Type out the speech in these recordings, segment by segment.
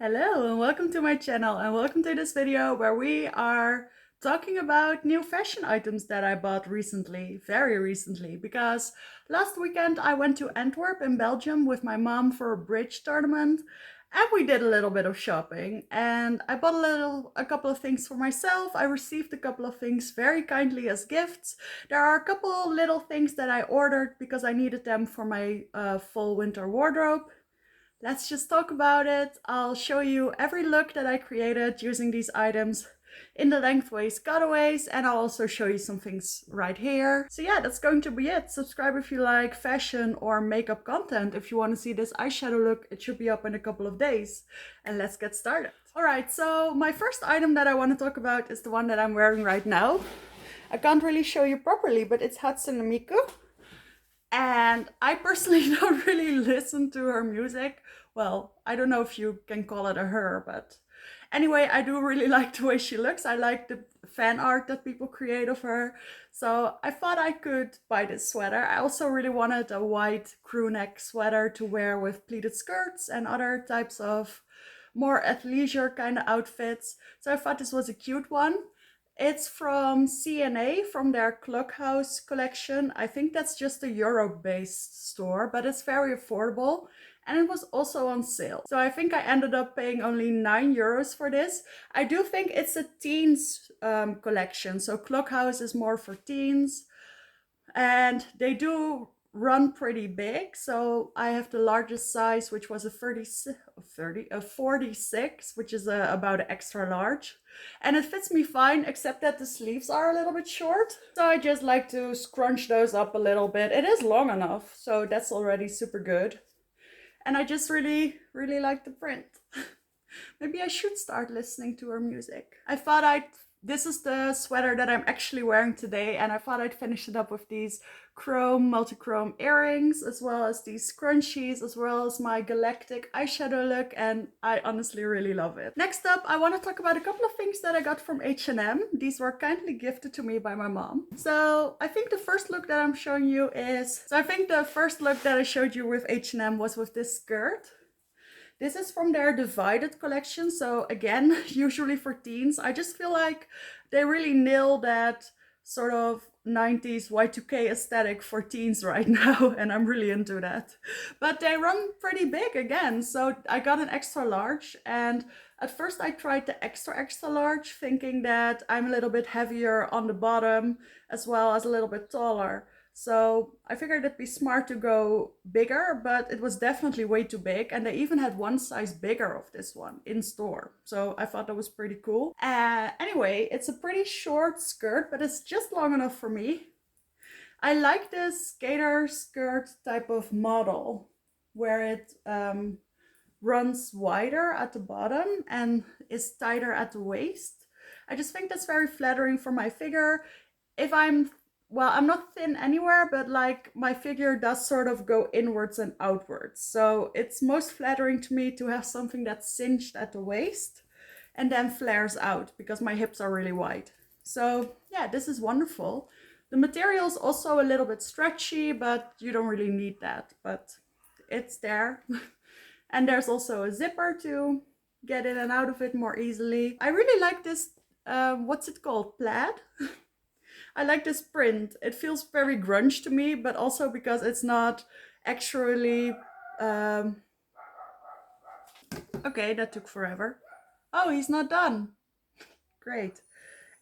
Hello and welcome to my channel and welcome to this video where we are talking about new fashion items that I bought recently, very recently, because last weekend I went to Antwerp in Belgium with my mom for a bridge tournament and we did a little bit of shopping and I bought a couple of things for myself. I received a couple of things very kindly as gifts. There are a couple of little things that I ordered because I needed them for my fall winter wardrobe. Let's just talk about it. I'll show you every look that I created using these items in the lengthways, cutaways, and I'll also show you some things right here. So yeah, that's going to be it. Subscribe if you like fashion or makeup content. If you want to see this eyeshadow look, it should be up in a couple of days. And let's get started. Alright, so my first item that I want to talk about is the one that I'm wearing right now. I can't really show you properly, but it's Hatsune Miku. And I personally don't really listen to her music. Well, I don't know if you can call it a her, but anyway, I do really like the way she looks. I like the fan art that people create of her. So I thought I could buy this sweater. I also really wanted a white crew neck sweater to wear with pleated skirts and other types of more athleisure kind of outfits. So I thought this was a cute one. It's from CNA, from their Clockhouse collection. I think that's just a Euro-based store, but it's very affordable. And it was also on sale. So I think I ended up paying only €9 for this. I do think it's a teens collection. So Clockhouse is more for teens. And they do run pretty big, so I have the largest size, which was a 46, which is about an extra large, and it fits me fine, except that the sleeves are a little bit short, so I just like to scrunch those up a little bit. It is long enough, so that's already super good, and I just really like the print. Maybe I should start listening to her music. This is the sweater that I'm actually wearing today, and I thought I'd finish it up with these multi-chrome earrings, as well as these scrunchies, as well as my galactic eyeshadow look, and I honestly really love it. Next up, I want to talk about a couple of things that I got from H&M. These were kindly gifted to me by my mom. So I think the first look that I'm showing you I showed you with H&M was with this skirt. This is from their Divided collection, so again, usually for teens. I just feel like they really nail that sort of 90s Y2K aesthetic for teens right now, and I'm really into that. But they run pretty big again, so I got an extra large, and at first I tried the extra large, thinking that I'm a little bit heavier on the bottom, as well as a little bit taller. So I figured it'd be smart to go bigger, but it was definitely way too big. And they even had one size bigger of this one in store. So I thought that was pretty cool. Anyway, it's a pretty short skirt, but it's just long enough for me. I like this skater skirt type of model where it runs wider at the bottom and is tighter at the waist. I just think that's very flattering for my figure. I'm not thin anywhere, but like my figure does sort of go inwards and outwards. So it's most flattering to me to have something that's cinched at the waist and then flares out because my hips are really wide. So yeah, this is wonderful. The material is also a little bit stretchy, but you don't really need that, but it's there. And there's also a zipper to get in and out of it more easily. I really like this, what's it called? Plaid? I like this print. It feels very grunge to me, but also because it's not actually... Okay, that took forever. Oh, he's not done. Great.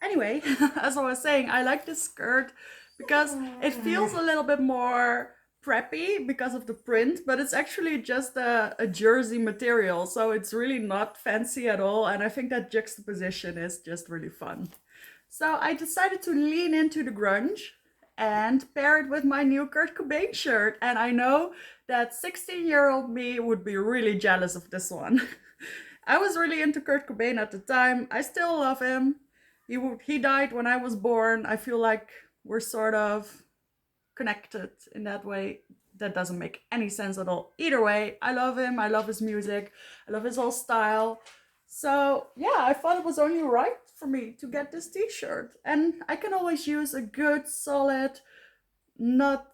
Anyway, as I was saying, I like this skirt because it feels a little bit more preppy because of the print, but it's actually just a jersey material, so it's really not fancy at all, and I think that juxtaposition is just really fun. So I decided to lean into the grunge and pair it with my new Kurt Cobain shirt. And I know that 16-year-old me would be really jealous of this one. I was really into Kurt Cobain at the time. I still love him. He died when I was born. I feel like we're sort of connected in that way. That doesn't make any sense at all. Either way, I love him. I love his music. I love his whole style. So yeah, I thought it was only right for me to get this t-shirt, and I can always use a good solid, not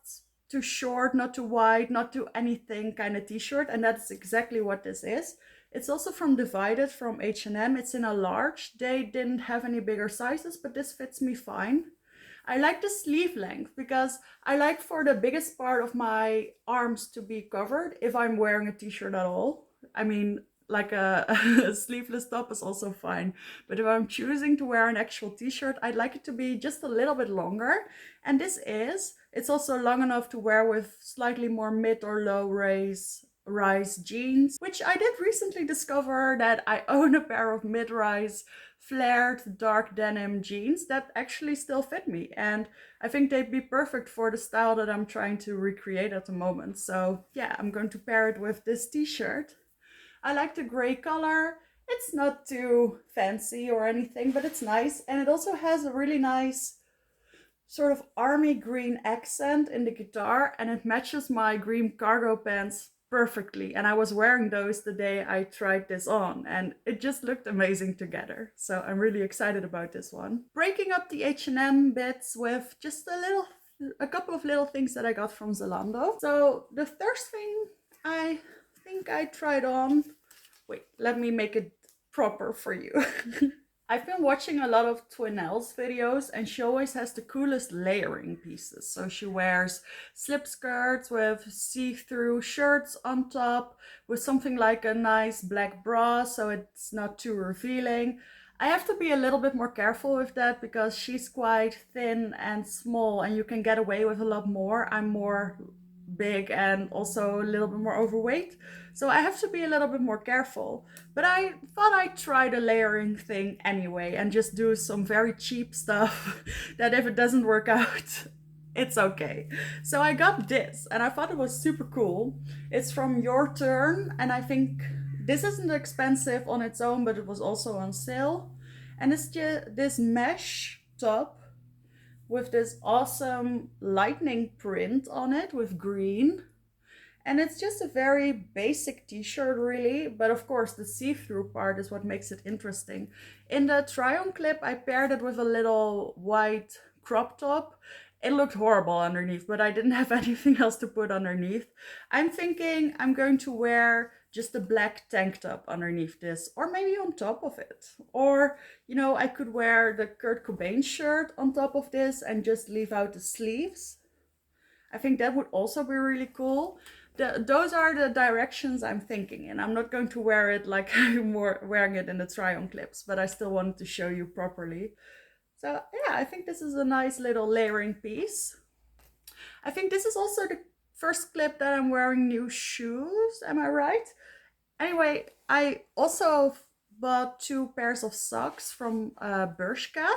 too short, not too wide, not too anything kind of t-shirt, and that's exactly what this is. It's also from Divided from H&M. It's in a large. They didn't have any bigger sizes, but this fits me fine. I like the sleeve length because I like for the biggest part of my arms to be covered if I'm wearing a t-shirt at all. I mean, like a sleeveless top is also fine. But if I'm choosing to wear an actual t-shirt, I'd like it to be just a little bit longer. And it's also long enough to wear with slightly more mid or low rise jeans, which I did recently discover that I own a pair of mid-rise flared dark denim jeans that actually still fit me. And I think they'd be perfect for the style that I'm trying to recreate at the moment. So yeah, I'm going to pair it with this t-shirt. I like the gray color. It's not too fancy or anything, but it's nice. And it also has a really nice sort of army green accent in the guitar, and it matches my green cargo pants perfectly. And I was wearing those the day I tried this on, and it just looked amazing together. So I'm really excited about this one. Breaking up the H&M bits with just a couple of little things that I got from Zalando. So the first thing I think I tried on, wait, let me make it proper for you. I've been watching a lot of Twinelle's videos, and she always has the coolest layering pieces. So she wears slip skirts with see-through shirts on top with something like a nice black bra so it's not too revealing. I have to be a little bit more careful with that because she's quite thin and small and you can get away with a lot more. I'm more big and also a little bit more overweight, so I have to be a little bit more careful. But I thought I'd try the layering thing anyway and just do some very cheap stuff that if it doesn't work out, it's okay. So I got this and I thought it was super cool. It's from Your Turn, and I think this isn't expensive on its own, but it was also on sale. And it's just this mesh top with this awesome lightning print on it with green. And it's just a very basic t-shirt really, but of course the see-through part is what makes it interesting. In the try-on clip I paired it with a little white crop top. It looked horrible underneath, but I didn't have anything else to put underneath. I'm thinking I'm going to wear just a black tank top underneath this, or maybe on top of it. Or, you know, I could wear the Kurt Cobain shirt on top of this and just leave out the sleeves. I think that would also be really cool. Those are the directions I'm thinking, and I'm not going to wear it like I'm wearing it in the try-on clips, but I still wanted to show you properly. So yeah, I think this is a nice little layering piece. I think this is also the first clip that I'm wearing new shoes, am I right? Anyway, I also bought 2 pairs of socks from Bershka.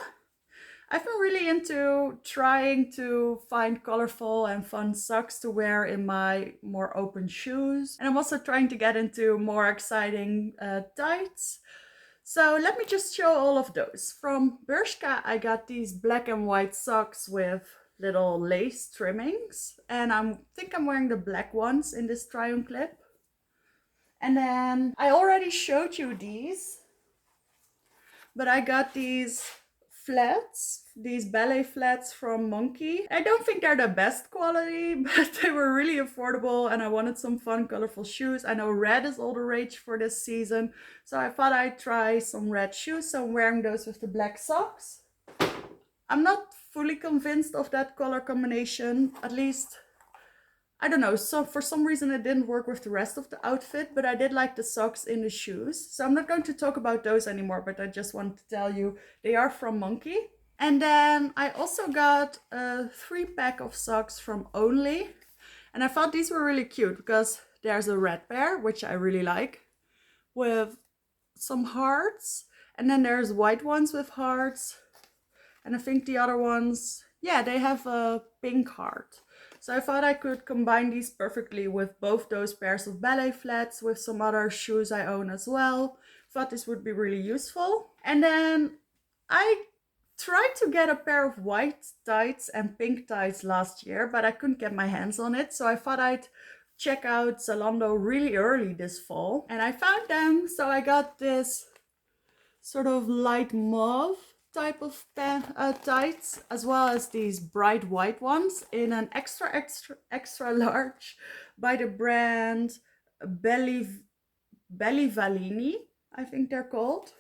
I've been really into trying to find colorful and fun socks to wear in my more open shoes. And I'm also trying to get into more exciting tights. So let me just show all of those. From Bershka, I got these black and white socks with little lace trimmings. And I think I'm wearing the black ones in this try-on clip. And then I already showed you these, but I got these flats, these ballet flats from Monkey. I don't think they're the best quality, but they were really affordable and I wanted some fun, colorful shoes. I know red is all the rage for this season, so I thought I'd try some red shoes. So I'm wearing those with the black socks. I'm not fully convinced of that color combination, at least I don't know, so for some reason it didn't work with the rest of the outfit, but I did like the socks in the shoes. So I'm not going to talk about those anymore, but I just wanted to tell you they are from Monkey. And then I also got a 3-pack of socks from Only. And I thought these were really cute because there's a red pair, which I really like, with some hearts. And then there's white ones with hearts. And I think the other ones, yeah, they have a pink heart. So I thought I could combine these perfectly with both those pairs of ballet flats with some other shoes I own as well. Thought this would be really useful. And then I tried to get a pair of white tights and pink tights last year, but I couldn't get my hands on it. So I thought I'd check out Zalando really early this fall. And I found them, so I got this sort of light mauve type of tights, as well as these bright white ones in an extra large by the brand Belly Valini, I think they're called.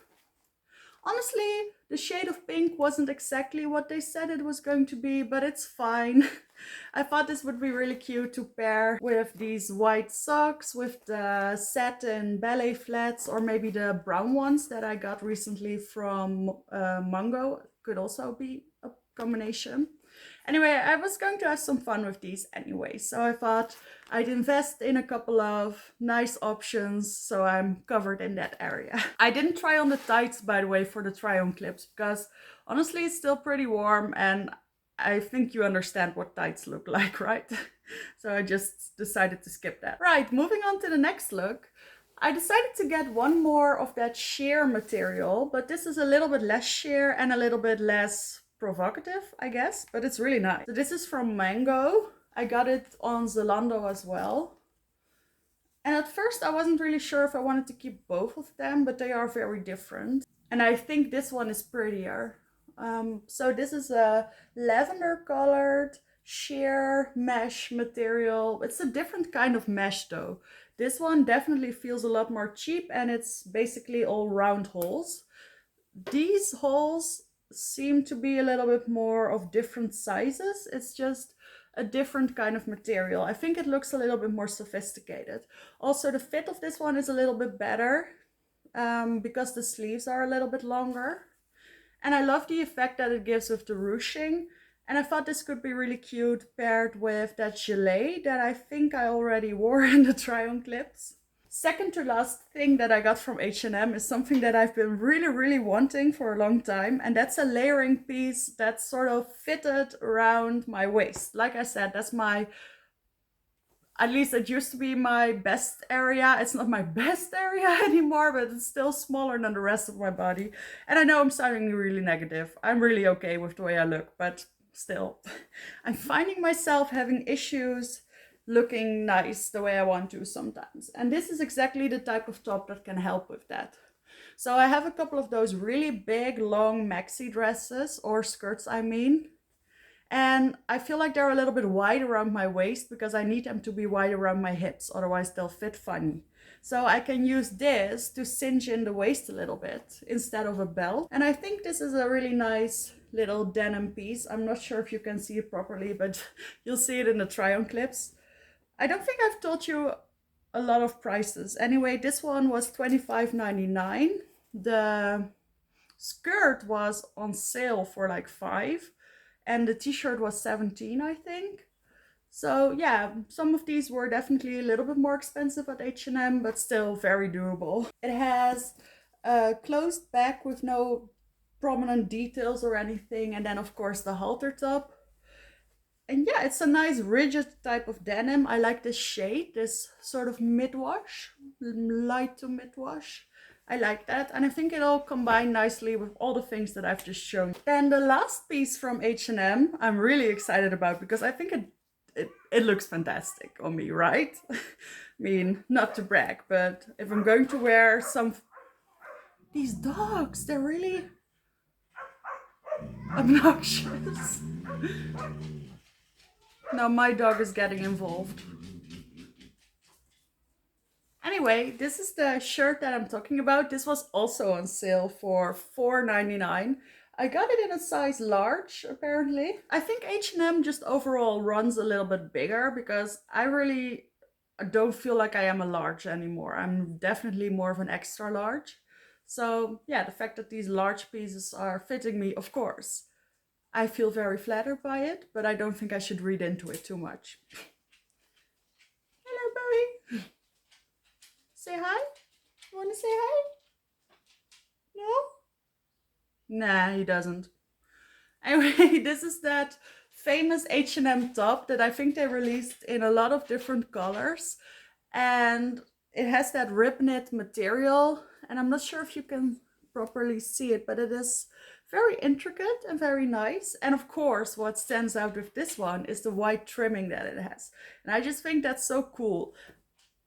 Honestly, the shade of pink wasn't exactly what they said it was going to be, but it's fine. I thought this would be really cute to pair with these white socks, with the satin ballet flats, or maybe the brown ones that I got recently from Mango. Could also be a combination. Anyway, I was going to have some fun with these anyway, so I thought I'd invest in a couple of nice options so I'm covered in that area. I didn't try on the tights, by the way, for the try-on clips, because honestly it's still pretty warm and I think you understand what tights look like, right? So I just decided to skip that. Right, moving on to the next look. I decided to get one more of that sheer material, but this is a little bit less sheer and a little bit less provocative, I guess, but it's really nice. So this is from Mango. I got it on Zalando as well. And at first I wasn't really sure if I wanted to keep both of them, but they are very different. And I think this one is prettier. So this is a lavender colored sheer mesh material. It's a different kind of mesh though. This one definitely feels a lot more cheap and it's basically all round holes. These holes seem to be a little bit more of different sizes. It's just a different kind of material. I think it looks a little bit more sophisticated. Also, the fit of this one is a little bit better because the sleeves are a little bit longer. And I love the effect that it gives with the ruching. And I thought this could be really cute paired with that gilet that I think I already wore in the try-on clips. Second to last thing that I got from H&M is something that I've been really wanting for a long time, and that's a layering piece that's sort of fitted around my waist. Like I said, that's my, at least it used to be my best area. It's not my best area anymore, but it's still smaller than the rest of my body. And I know I'm sounding really negative. I'm really okay with the way I look, but still, I'm finding myself having issues looking nice the way I want to sometimes. And this is exactly the type of top that can help with that. So I have a couple of those really big, long maxi dresses, or skirts I mean. And I feel like they're a little bit wide around my waist because I need them to be wide around my hips, otherwise they'll fit funny. So I can use this to cinch in the waist a little bit instead of a belt. And I think this is a really nice little denim piece. I'm not sure if you can see it properly, but you'll see it in the try-on clips. I don't think I've told you a lot of prices. Anyway, this one was $25.99. The skirt was on sale for like $5, and the t-shirt was $17, I think. So yeah, some of these were definitely a little bit more expensive at H&M, but still very doable. It has a closed back with no prominent details or anything, and then of course the halter top. And yeah, it's a nice rigid type of denim. I like this shade, this sort of mid-wash, light to mid-wash. I like that, and I think it'll combine nicely with all the things that I've just shown. Then the last piece from H&M I'm really excited about because I think it looks fantastic on me, right? I mean, not to brag, but if I'm going to wear some... These dogs, they're really obnoxious. Now my dog is getting involved. Anyway, this is the shirt that I'm talking about. This was also on sale for $4.99. I got it in a size large, apparently. I think H&M just overall runs a little bit bigger because I really don't feel like I am a large anymore. I'm definitely more of an extra large. So yeah, the fact that these large pieces are fitting me, of course, I feel very flattered by it, but I don't think I should read into it too much. Hello, Bowie. Say hi? You want to say hi? No? Nah, he doesn't. Anyway, this is that famous H&M top that I think they released in a lot of different colors. And it has that rib knit material. And I'm not sure if you can properly see it, but it is very intricate and very nice. And of course, what stands out with this one is the white trimming that it has. And I just think that's so cool.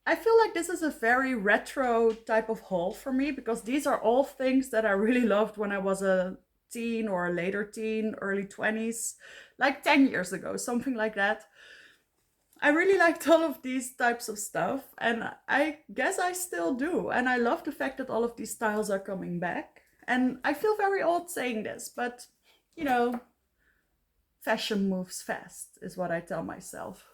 I feel like this is a very retro type of haul for me because these are all things that I really loved when I was a teen or a later teen, early 20s, like 10 years ago, something like that. I really liked all of these types of stuff, and I guess I still do. And I love the fact that all of these styles are coming back. And I feel very old saying this, but you know, fashion moves fast, is what I tell myself.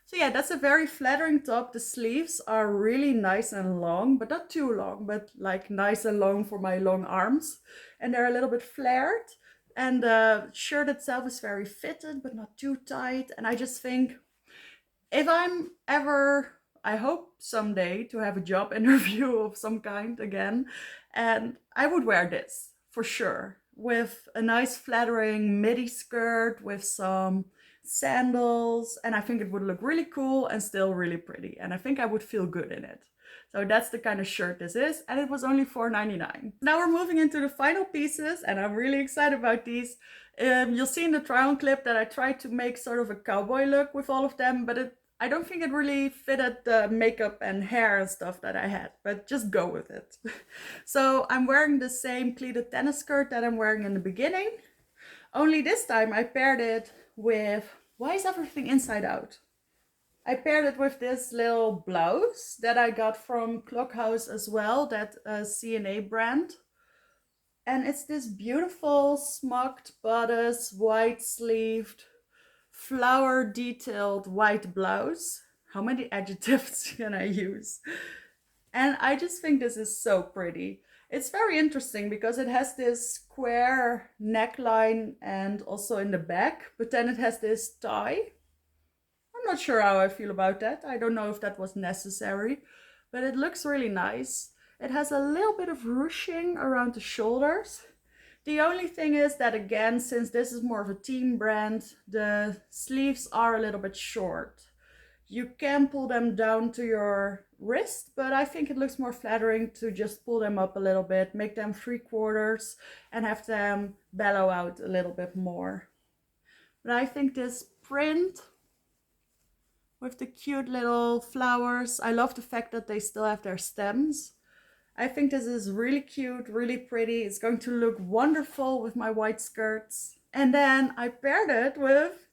So yeah, that's a very flattering top. The sleeves are really nice and long, but not too long, but like nice and long for my long arms. And they're a little bit flared. And the shirt itself is very fitted, but not too tight. And I just think if I'm ever, I hope someday to have a job interview of some kind again, and I would wear this for sure with a nice flattering midi skirt with some sandals, and I think it would look really cool and still really pretty, and I think I would feel good in it. So that's the kind of shirt this is, and it was only $4.99. Now we're moving into the final pieces, and I'm really excited about these. You'll see in the try-on clip that I tried to make sort of a cowboy look with all of them, but I don't think it really fitted the makeup and hair and stuff that I had, but just go with it. So I'm wearing the same pleated tennis skirt that I'm wearing in the beginning, only this time I paired it with, why is everything inside out? I paired it with this little blouse that I got from Clockhouse as well, that C&A brand. And it's this beautiful smocked bodice, white sleeved, flower detailed white blouse. How many adjectives can I use? And I just think this is so pretty. It's very interesting because it has this square neckline and also in the back, but then it has this tie. I'm not sure how I feel about that. I don't know if that was necessary, but it looks really nice. It has a little bit of ruching around the shoulders. The only thing is that, again, since this is more of a team brand, the sleeves are a little bit short. You can pull them down to your wrist, but I think it looks more flattering to just pull them up a little bit, make them 3/4 and have them bellow out a little bit more. But I think this print with the cute little flowers, I love the fact that they still have their stems. I think this is really cute, really pretty. It's going to look wonderful with my white skirts. And then I paired it with,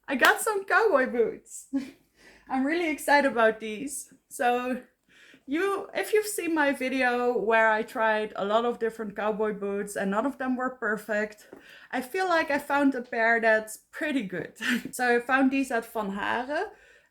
I got some cowboy boots. I'm really excited about these. So if you've seen my video where I tried a lot of different cowboy boots and none of them were perfect, I feel like I found a pair that's pretty good. So I found these at Van Haren.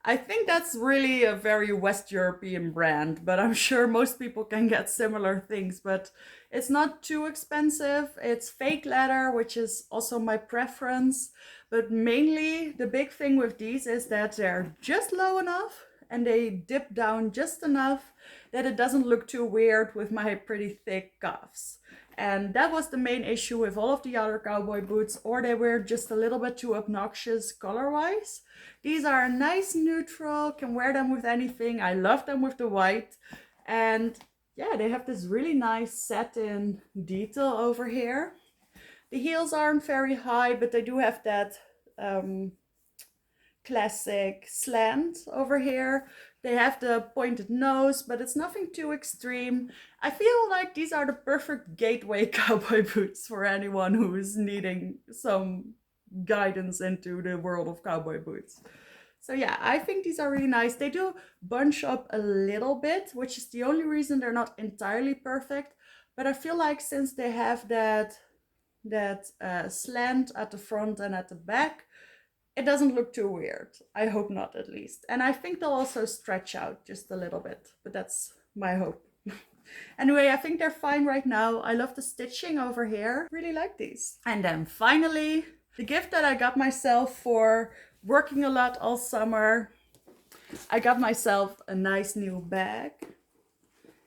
I think that's really a very West European brand, but I'm sure most people can get similar things, but it's not too expensive. It's fake leather, which is also my preference. But mainly the big thing with these is that they're just low enough and they dip down just enough that it doesn't look too weird with my pretty thick calves. And that was the main issue with all of the other cowboy boots, or they were just a little bit too obnoxious color-wise. These are a nice neutral, can wear them with anything. I love them with the white. And yeah, they have this really nice satin detail over here. The heels aren't very high, but they do have that classic slant over here. They have the pointed nose, but it's nothing too extreme. I feel like these are the perfect gateway cowboy boots for anyone who is needing some guidance into the world of cowboy boots. So yeah, I think these are really nice. They do bunch up a little bit, which is the only reason they're not entirely perfect. But I feel like since they have that slant at the front and at the back, it doesn't look too weird. I hope not, at least. And I think they'll also stretch out just a little bit, but that's my hope. Anyway, I think they're fine right now. I love the stitching over here. Really like these. And then finally, the gift that I got myself for working a lot all summer. I got myself a nice new bag.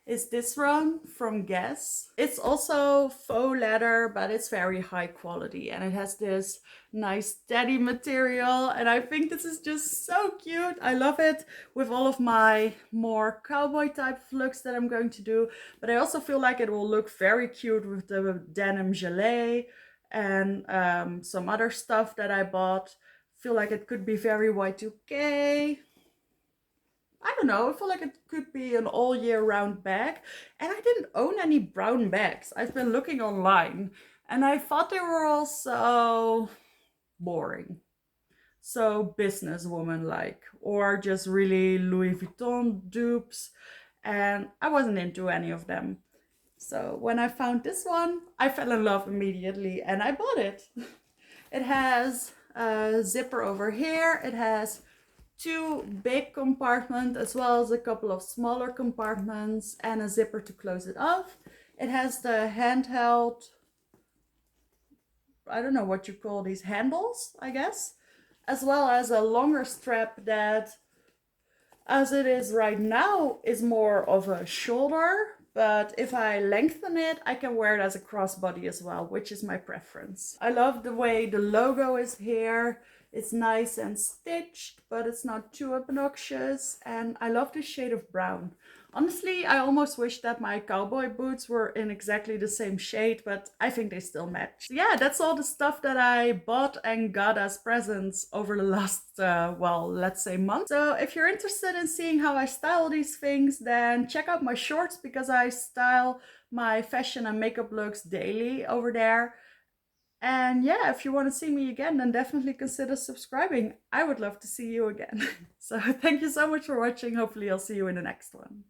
Is this one from Guess. It's also faux leather, but it's very high quality and it has this nice steady material, and I think this is just so cute. I love it with all of my more cowboy type looks that I'm going to do, but I also feel like it will look very cute with the denim gilet and some other stuff that I bought. Feel like it could be very Y2K. I don't know, I feel like it could be an all year round bag. And I didn't own any brown bags. I've been looking online and I thought they were all so boring. so businesswoman like, or just really Louis Vuitton dupes, and I wasn't into any of them. So when I found this one, I fell in love immediately and I bought it. It has a zipper over here. It has two big compartments as well as a couple of smaller compartments and a zipper to close it off. It has the handheld, I don't know what you call these, handles, I guess, as well as a longer strap that, as it is right now, is more of a shoulder, but if I lengthen it, I can wear it as a crossbody as well, which is my preference. I love the way the logo is here. It's nice and stitched, but it's not too obnoxious, and I love the shade of brown. Honestly, I almost wish that my cowboy boots were in exactly the same shade, but I think they still match. So yeah, that's all the stuff that I bought and got as presents over the last, well, let's say month. So if you're interested in seeing how I style these things, then check out my shorts because I style my fashion and makeup looks daily over there. And yeah, if you want to see me again, then definitely consider subscribing. I would love to see you again. So thank you so much for watching. Hopefully I'll see you in the next one.